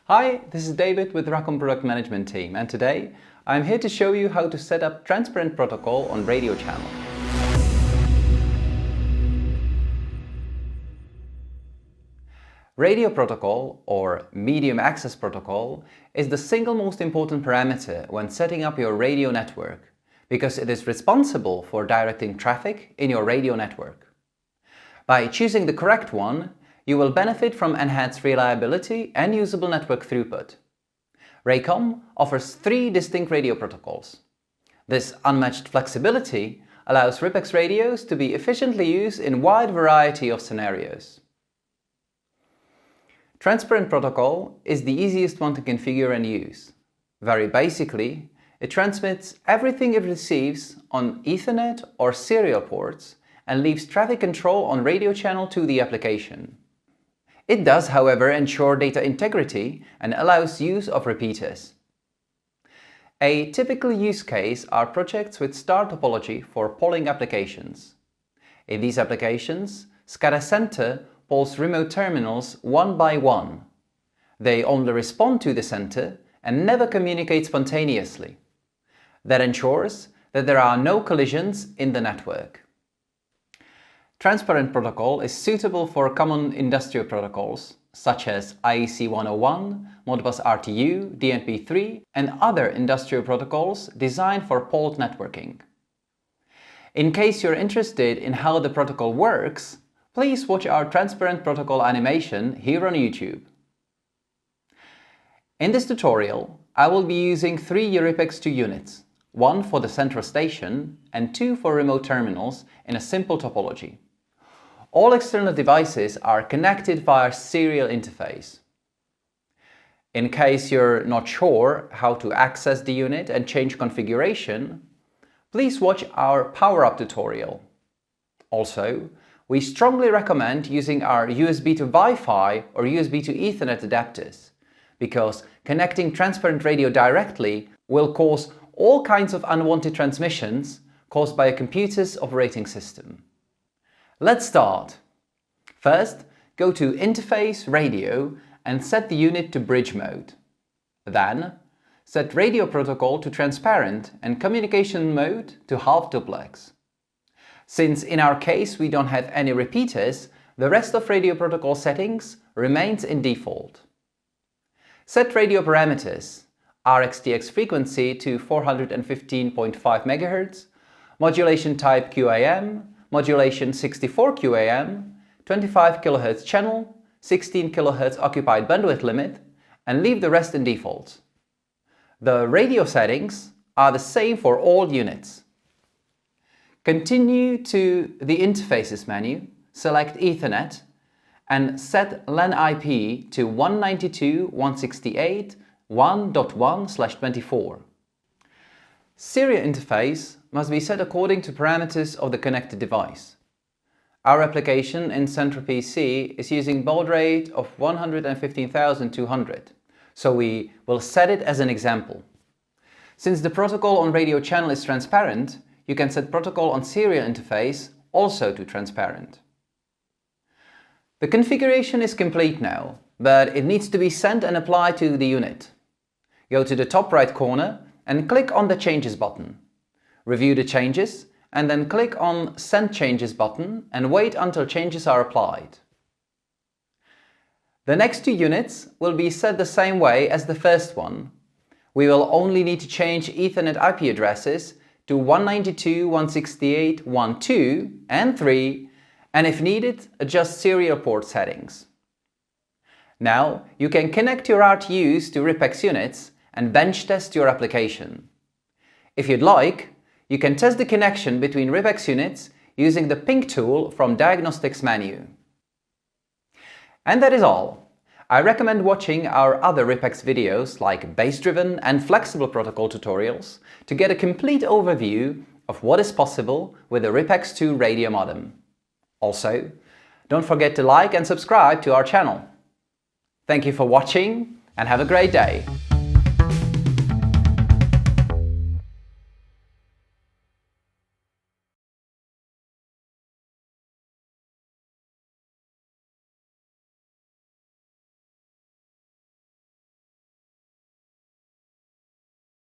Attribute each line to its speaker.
Speaker 1: Hi, this is David with the Racom Product Management team, and today I'm here to show you how to set up transparent protocol on radio channel. Radio protocol, or medium access protocol, is the single most important parameter when setting up your radio network, because it is responsible for directing traffic in your radio network. By choosing the correct one, you will benefit from enhanced reliability and usable network throughput. Racom offers 3 distinct radio protocols. This unmatched flexibility allows RIP-X radios to be efficiently used in a wide variety of scenarios. Transparent protocol is the easiest one to configure and use. Very basically, it transmits everything it receives on Ethernet or serial ports and leaves traffic control on radio channel to the application. It does, however, ensure data integrity and allows use of repeaters. A typical use case are projects with star topology for polling applications. In these applications, SCADA Center polls remote terminals one by one. They only respond to the center and never communicate spontaneously. That ensures that there are no collisions in the network. Transparent protocol is suitable for common industrial protocols such as IEC 101, Modbus RTU, DNP3 and other industrial protocols designed for polled networking. In case you're interested in how the protocol works, please watch our transparent protocol animation here on YouTube. In this tutorial, I will be using 3 RIP-X2 units, 1 for the central station and 2 for remote terminals in a simple topology. All external devices are connected via serial interface. In case you're not sure how to access the unit and change configuration, please watch our power-up tutorial. Also, we strongly recommend using our USB to Wi-Fi or USB to Ethernet adapters, because connecting transparent radio directly will cause all kinds of unwanted transmissions caused by a computer's operating system. Let's start. First, go to Interface Radio and set the unit to bridge mode. Then, set radio protocol to transparent and communication mode to half duplex. Since in our case we don't have any repeaters, the rest of radio protocol settings remains in default. Set radio parameters, RxTX frequency to 415.5 MHz, modulation type QAM, modulation 64 QAM, 25 kHz channel, 16 kHz occupied bandwidth limit, and leave the rest in default. The radio settings are the same for all units. Continue to the Interfaces menu, select Ethernet, and set LAN IP to 192.168.1.1/24. Serial interface must be set according to parameters of the connected device. Our application in Central PC is using baud rate of 115,200, so we will set it as an example. Since the protocol on radio channel is transparent, you can set protocol on serial interface also to transparent. The configuration is complete now, but it needs to be sent and applied to the unit. Go to the top right corner and click on the Changes button. Review the changes and then click on Send Changes button and wait until changes are applied. The next 2 units will be set the same way as the first one. We will only need to change Ethernet IP addresses to 192.168.1.2 and 3, and if needed, adjust serial port settings. Now you can connect your RTUs to RIP-X units and bench test your application. If you'd like, you can test the connection between RIP-X units using the Ping tool from Diagnostics menu. And that is all. I recommend watching our other RIP-X videos like base-driven and flexible protocol tutorials to get a complete overview of what is possible with the RIP-X2 radio modem. Also, don't forget to like and subscribe to our channel. Thank you for watching and have a great day!